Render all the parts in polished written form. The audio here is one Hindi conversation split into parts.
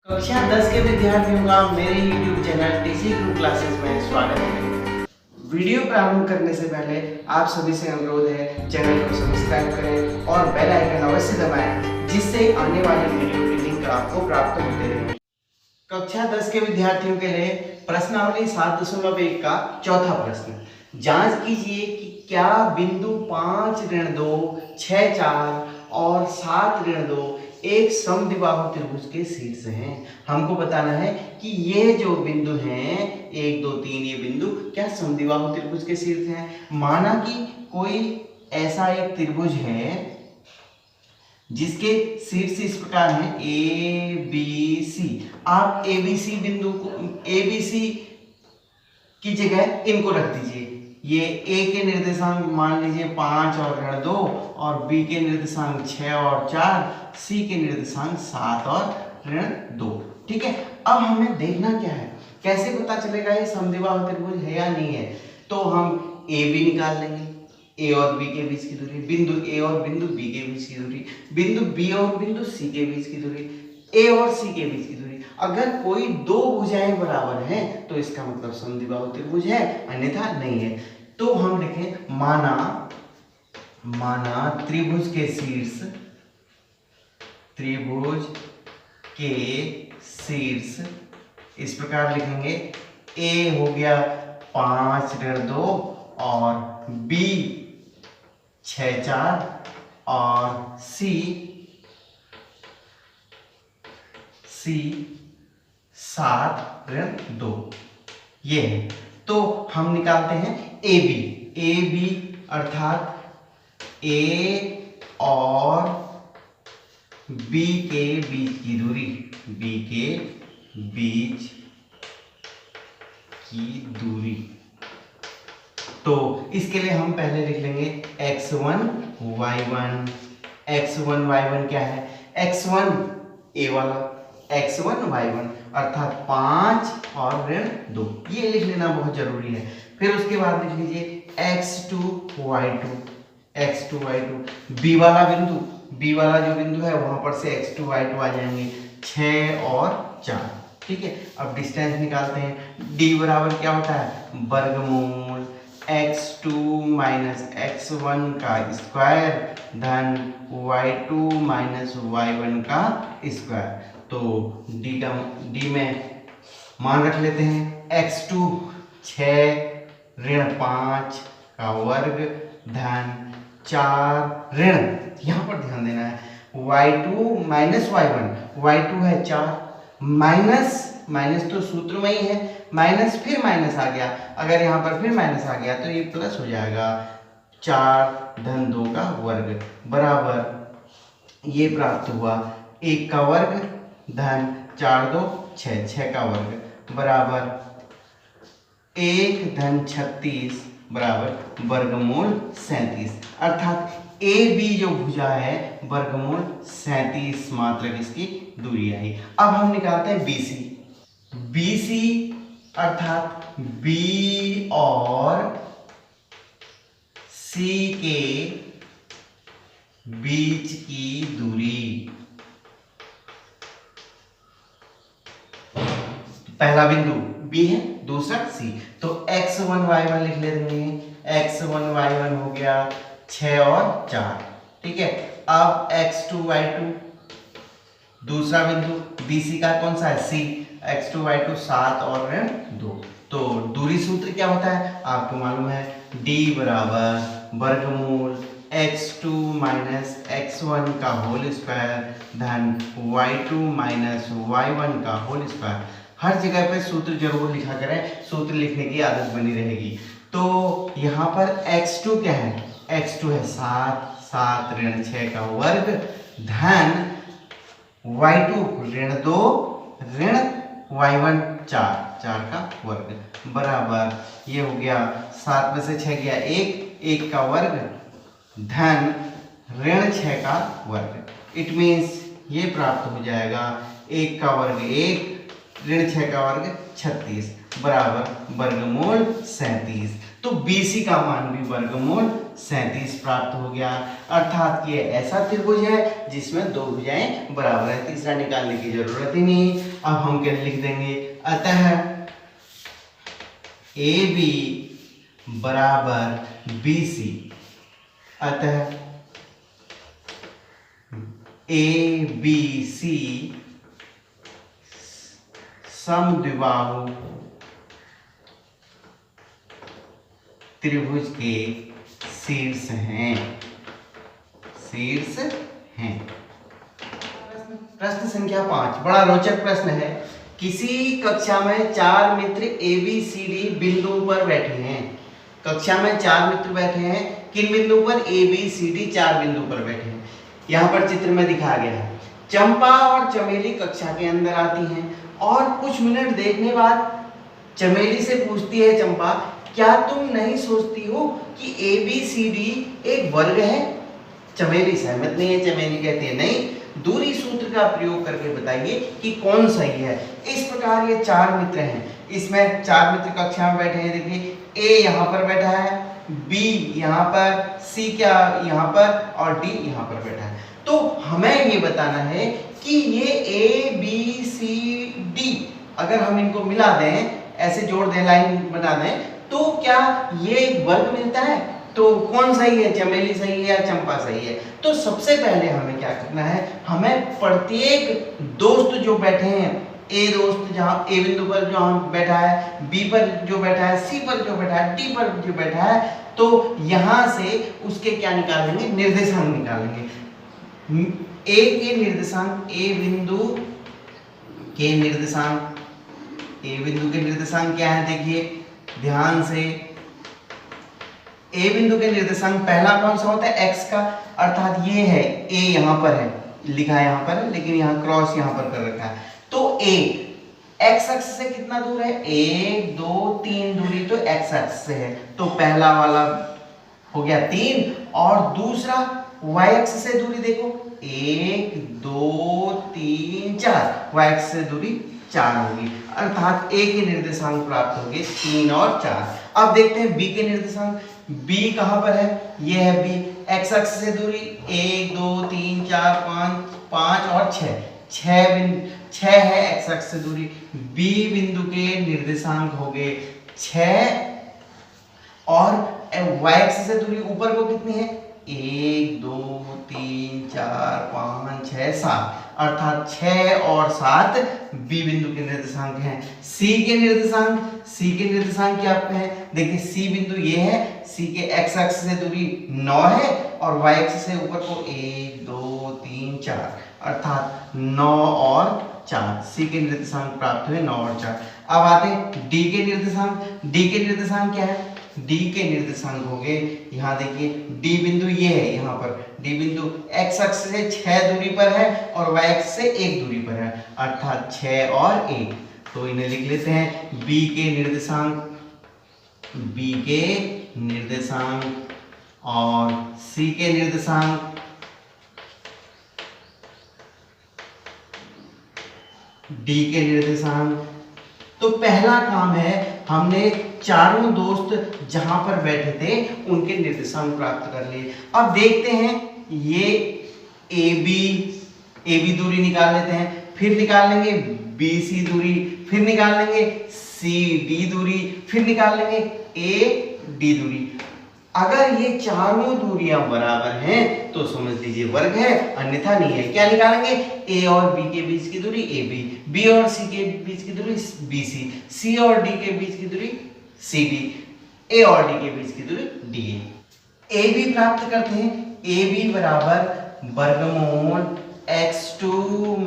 कक्षा 10 के विद्यार्थियों का मेरे YouTube channel TC group classes में स्वागत है। वीडियो प्रारंभ करने से पहले आप सभी से अनुरोध है, चैनल को सब्सक्राइब करें और बेल आइकन अवश्य दबाएं, जिससे आने वाली वीडियो की लिंक आपको प्राप्त होते रहे। कक्षा 10 के विद्यार्थियों के लिए प्रश्नावली 7.1 का चौथा प्रश्न। जांच कीजिए कि क्या बिंदु 5 ऋण 2 6 4 और 7 ऋण 2 एक समद्विबाहु त्रिभुज के शीर्ष हैं। हमको बताना है कि ये जो बिंदु हैं 1 2 3 ये बिंदु क्या समद्विबाहु त्रिभुज के शीर्ष हैं। माना कि कोई ऐसा एक त्रिभुज है जिसके शीर्ष इस प्रकार है ए बी सी। आप ए बी सी बिंदु को ए बी सी की जगह इनको रख दीजिए। ये ए के निर्देशांक मान लीजिए 5 और ऋण 2 और बी के निर्देशांक 6 और 4, सी के निर्देशांक 7 और ऋण 2। ठीक है, अब हमें देखना क्या है, कैसे पता चलेगा ये समद्विबाहु त्रिभुज है या नहीं है। तो हम ए बी निकाल लेंगे, ए और बी के बीच की दूरी, बिंदु ए और बिंदु बी के बीच की दूरी, बिंदु बी और बिंदु सी के बीच की दूरी, ए और सी के बीच की दूरी। अगर कोई दो भुजाएं बराबर हैं तो इसका मतलब समद्विबाहु त्रिभुज है, अन्यथा नहीं है। तो हम लिखें माना त्रिभुज के शीर्ष इस प्रकार लिखेंगे। ए हो गया 5 ऋण 2 और बी 6 4 और सी 7 ऋण 2 ये है। तो हम निकालते हैं ए बी अर्थात ए और बी के बीच की दूरी, तो इसके लिए हम पहले लिख लेंगे x1 y1 क्या है, x1 a वाला, x1 y1 अर्थात 5 और ऋण 2, ये लिख लेना बहुत जरूरी है। फिर उसके बाद लिख लीजिए x2 y2 b वाला जो बिंदु है वहां पर से x2 y2 आ जाएंगे 6 और 4। ठीक है, अब डिस्टेंस निकालते हैं। d बराबर क्या होता है, वर्गमूल x2 माइनस x1 का स्क्वायर धन y2 माइनस y1 का स्क्वायर। तो d में मान रख लेते हैं x2 6 ऋण 5 का वर्ग धन 4 ऋण, यहाँ पर ध्यान देना है y2 माइनस y2 है 4, माइनस तो सूत्र में ही है, माइनस फिर माइनस आ गया, अगर यहाँ पर फिर माइनस आ गया तो ये प्लस हो जाएगा 4 धन 2 का वर्ग बराबर ये प्राप्त हुआ 1 का वर्ग धन 4 2 6 का वर्ग बराबर 1 धन 36 बराबर वर्गमूल 37। अर्थात ए बी जो भुजा है वर्गमूल 37 मात्रक इसकी दूरी आई। अब हम निकालते हैं बी सी अर्थात बी और सी के बीच की दूरी। पहला बिंदु बी है, दूसरा सी, तो x1 y1 लिख लेंगे। x1 y1 हो गया 6 और 4। ठीक है, अब x2 y2 दूसरा बिंदु BC का कौन सा है, C, x2 y2 7 और ऋण 2। तो दूरी सूत्र क्या होता है आपको मालूम है, d बराबर वर्गमूल x2 माइनस x1 का होल स्क्वायर धन y2 माइनस y1 का होल स्क्वायर। हर जगह पे सूत्र जरूर लिखा करें, सूत्र लिखने की आदत बनी रहेगी। तो यहाँ पर x2 क्या है, x2 है 7 ऋण 6 का वर्ग धन y2 ऋण 2 ऋण y1 4 का वर्ग बराबर ये हो गया 7 में से 6 गया 1 का वर्ग धन ऋण 6 का वर्ग। इट मीन्स ये प्राप्त हो जाएगा 1 का वर्ग 1 ऋण 6 का वर्ग 36 बराबर वर्गमूल 37। तो BC का मान भी वर्गमूल 37 प्राप्त हो गया। अर्थात ये ऐसा त्रिभुज है जिसमें दो भुजाएं बराबर है, तीसरा निकालने की जरूरत ही नहीं। अब हम क्या लिख देंगे, अतः AB बराबर BC, अतः ABC समद्विबाहु त्रिभुज के शीर्ष हैं, शीर्ष हैं। प्रश्न संख्या 5 बड़ा रोचक प्रश्न है। किसी कक्षा में 4 मित्र ABCD बिंदु पर बैठे हैं। कक्षा में 4 मित्र बैठे हैं, किन बिंदु पर? ABCD 4 बिंदु पर बैठे हैं। यहाँ पर चित्र में दिखाया गया है। चंपा और चमेली कक्षा के अंदर आती हैं और कुछ मिनट देखने बाद चमेली से पूछती है चंपा, क्या तुम नहीं सोचती हो कि ABCD एक वर्ग है? चमेली सहमत नहीं है। चमेली कहती है नहीं, दूरी सूत्र का प्रयोग करके बताइए कि कौन सही है। इस प्रकार ये 4 मित्र हैं, इसमें 4 मित्र कक्षा में बैठे हैं। देखिए A यहाँ पर बैठा है, B यहाँ पर, C क्या यहाँ पर और D यहाँ पर बैठा है। तो हमें ये बताना है कि ये ABCD अगर हम इनको मिला दें, ऐसे जोड़ दें, लाइन बना दें, तो क्या ये एक वर्ग मिलता है? तो कौन सही है, चमेली सही है या चंपा सही है? तो सबसे पहले हमें क्या करना है, हमें प्रत्येक दोस्त जो बैठे हैं, ए दोस्त जहां ए बिंदु पर जो बैठा है, बी पर जो बैठा है, सी पर जो बैठा है, डी पर जो बैठा है, तो यहां से उसके क्या निकालेंगे, निर्देशांक निकालेंगे। ए के निर्देशांक, ए बिंदु के निर्देशांक, ए बिंदु के निर्देशांक क्या है? देखिए ध्यान से, ए बिंदु के निर्देशांक पहला कौन सा होता है? x का, अर्थात ये है a, यहां पर है, लिखा है यहां पर, लेकिन यहां क्रॉस यहां पर कर रखा है। तो a x अक्ष से कितना दूर है? 1 2 3 दूरी तो x अक्ष से है, तो पहला वाला हो गया 3, और दूसरा y अक्ष से दूरी देखो, 1 2 3 4, y अक्ष से दूरी 4 होगी, अर्थात a के निर्देशांक प्राप्त होंगे 3 और 4। अब देखते हैं b के निर्देशांक। b कहां पर है? ये है b, x अक्ष से दूरी 1 2 3 4 5 और 6 है x अक्ष से दूरी। b बिंदु के निर्देशांक हो गए 6 और y अक्ष से दूरी ऊपर को कितनी है? 1 2 3 4 5 6 7, अर्थात 6 और 7 b बिंदु के निर्देशांक हैं। c के निर्देशांक क्या है? देखिए c बिंदु ये है, c के x अक्ष से दूरी 9 है और y अक्ष से ऊपर को 1 2 3 4, अर्थात 9 और 4, c के निर्देशांक प्राप्त हुए 9 और 4। अब आते हैं d के निर्देशांक। d के निर्देशांक क्या है? d के निर्देशांक हो गए, यहाँ देखिए d बिंदु ये है, यहाँ पर d बिंदु x अक्ष से 6 दूरी पर है और y अक्ष से 1 दूरी पर है, अर्थात 6 और 1। तो इन्हें लिख लेते हैं b के निर्देशांक और c के निर्देशांक। d के निर्देशांक, तो पहला काम है, हमने चारों दोस्त जहां पर बैठे थे उनके निर्देशांक प्राप्त कर लिए। अब देखते हैं, ये AB दूरी निकाल लेते हैं, फिर निकाल लेंगे BC दूरी, फिर निकाल लेंगे CD दूरी, फिर निकाल लेंगे AD दूरी। अगर ये चारों दूरियां बराबर हैं तो समझ लीजिए वर्ग है, अन्यथा नहीं है। क्या निकालेंगे? A और B के बीच की दूरी AB, B और C के बीच की दूरी BC, C और D के बीच की दूरी CD, A और D के बीच की दूरी DA। AB प्राप्त करते हैं। AB बराबर वर्गमूल x2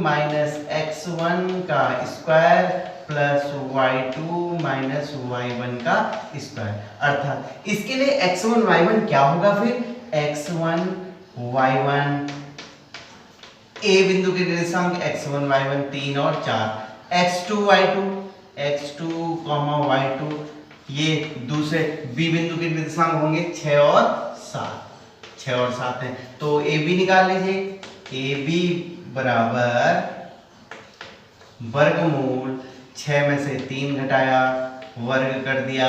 माइनस x1 का square plus y2 minus y1 का स्क्वायर, अर्थात इसके लिए x1 y1 क्या होगा? फिर x1 y1, a बिंदु के निर्देशांक x1 y1 3 और 4, x2 y2 ये दूसरे b बिंदु के निर्देशांक होंगे 6 और 7 हैं। तो ab निकाल लीजिए। ab बराबर वर्गमूल 6 में से 3 घटाया, वर्ग कर दिया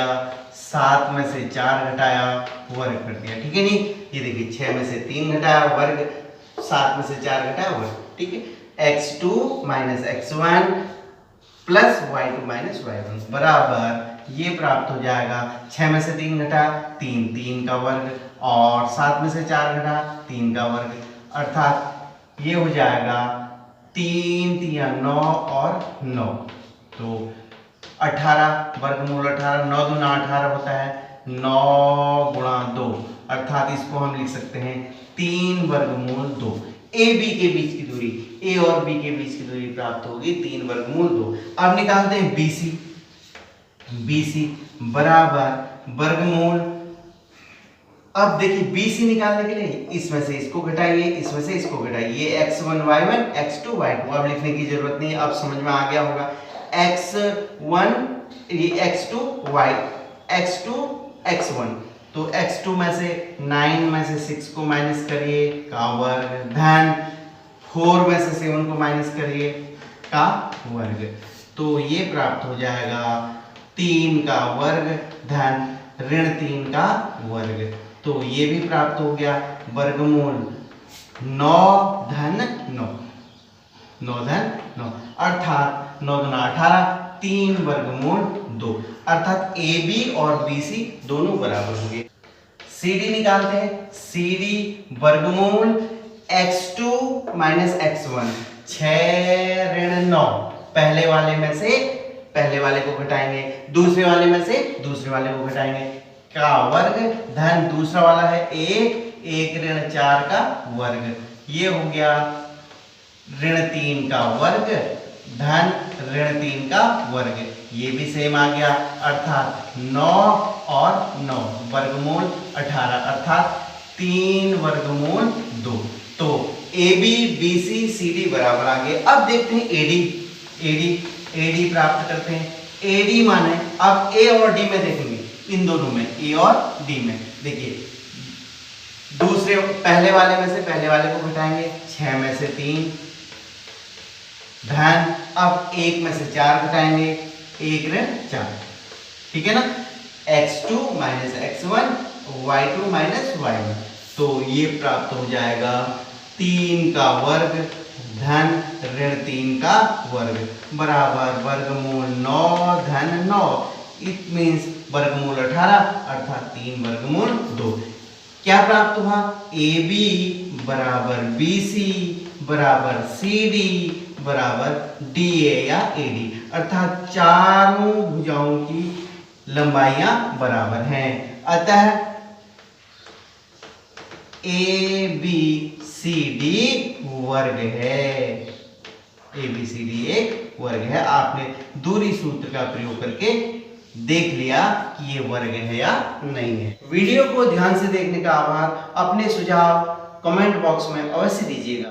7 में से 4 घटाया वर्ग कर दिया, ठीक है नहीं। ये देखिए 6 में से 3 घटाया वर्ग, 7 में से 4 घटाया वर्ग, ठीक है। x2 minus x1 plus y2 minus y1 बराबर ये प्राप्त हो जाएगा 6 में से 3 घटा 3, 3 का वर्ग और 7 में से 4 घटा 3 का वर्ग, अर्थात ये हो जाएगा 3 3 9 और 9, तो 18 वर्गमूल 18, 9 दूना 18 होता है, 9 गुणा 2, अर्थात इसको हम लिख सकते हैं 3 वर्गमूल 2। ए बी के बीच की दूरी, ए और बी के बीच की दूरी प्राप्त होगी 3 वर्गमूल 2। अब निकालते हैं BC, BC बराबर वर्गमूल, अब देखिए BC निकालने के लिए इसमें से इसको घटाइए, इसमें से इसको घटाइए, x1 y1 x2 y2, अब लिखने की जरूरत नहीं है, अब समझ में आ गया होगा। x1 ये x2 y x2 x1, तो x2 में से 9 में से 6 को माइनस करिए का वर्ग, धन 4 में से 7 को माइनस करिए का वर्ग, तो ये प्राप्त हो जाएगा 3 का वर्ग धन ऋण 3 का वर्ग, तो ये भी प्राप्त हो गया। वर्गमूल 9 धन 9, 9 धन 9, अर्थात 9 दूना 18, 3 वर्गमूल 2, अर्थात AB और BC दोनों बराबर हो गए। CD निकालते हैं, CD वर्गमूल x2 माइनस x1, 6 ऋण 9, पहले वाले में से पहले वाले को घटाएंगे, दूसरे वाले में से दूसरे वाले को घटाएंगे का वर्ग धन दूसरा वाला है 1 ऋण 4 का वर्ग, ये हो गया ऋण 3 का वर्ग धन ऋण 3 का वर्ग, ये भी सेम आ गया, अर्थात 9 और 9 वर्गमूल 18, अर्थात 3 वर्गमूल 2, तो AB BC CD बराबर आ गए। अब देखते हैं AD प्राप्त करते हैं। AD माने अब A और D में देखेंगे, इन दोनों में A और D में देखिए, दूसरे पहले वाले में से पहले वाले को घटाएंगे, 6 में से 3 धन, अब 1 में से 4 घटाएंगे, 1 ऋण 4, ठीक है ना। x2 minus x1 y2 minus y1, तो ये प्राप्त हो जाएगा 3 का वर्ग धन ऋण 3 का वर्ग बराबर वर्गमूल 9 धन 9, इट मीन्स वर्गमूल 18, अर्थात 3 वर्गमूल 2। क्या प्राप्त हुआ? AB बराबर BC बराबर CD बराबर DA या AD, अर्थात चारों भुजाओं की लंबाइयां बराबर हैं, अतः ABCD वर्ग है, ABCD एक वर्ग है। आपने दूरी सूत्र का प्रयोग करके देख लिया कि ये वर्ग है या नहीं है। वीडियो को ध्यान से देखने का आभार। अपने सुझाव कमेंट बॉक्स में अवश्य दीजिएगा।